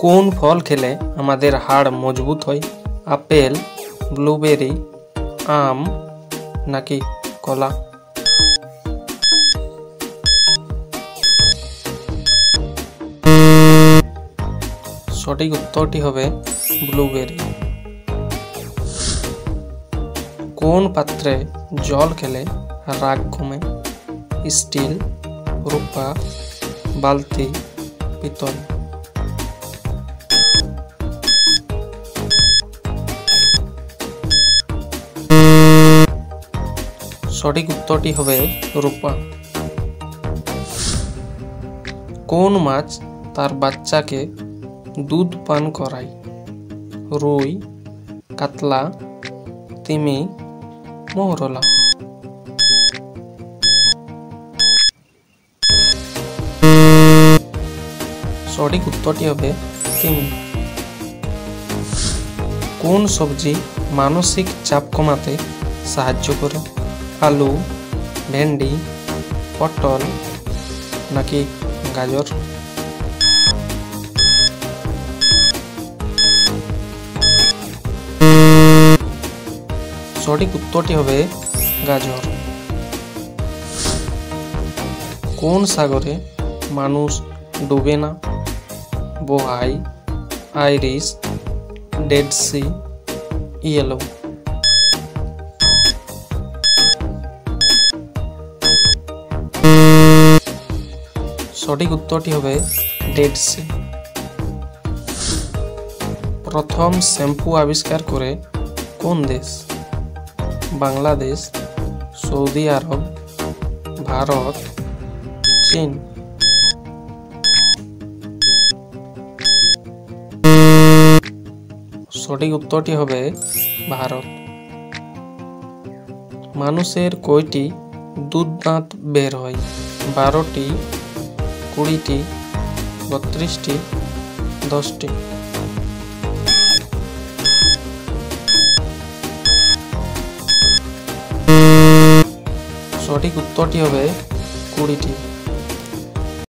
কোন ফল খেলে আমাদের হাড় মজবুত হয়? আপেল, ব্লুবেরি, আম নাকি কলা? সঠিক উত্তরটি হবে ব্লুবেরি। কোন পাত্রে জল খেলে রাগ কমে? স্টিল, রূপা, বালতি, পিতল। সঠিক উত্তরটি হবে রূপা। কোন মাছ তার বাচ্চাকে দুধ পান করায়? রুই, কাতলা, তিমি, মৌরলা। সঠিক উত্তরটি হবে তিমি। কোন সবজি মানসিক চাপ কমাতে সাহায্য করে? আলু, ভেন্ডি, পটল নাকি গাজর? সঠিক উত্তরটি হবে গাজর। কোন সাগরে মানুষ ডুবে না? বোহাই, আইরিশ, ডেড সি, ইয়েলো। সঠিক উত্তরটি হবে ডেড সি। প্রথম শ্যাম্পু আবিষ্কার করে কোন দেশ? বাংলাদেশ, সৌদি আরব, ভারত, চীন। সঠিক উত্তরটি হবে ভারত। মানুষের কয়টি দুধ দাঁত বের হয়? 12টি, 20টি, 32টি, 10টি। সঠিক উত্তরটি হবে 20টি।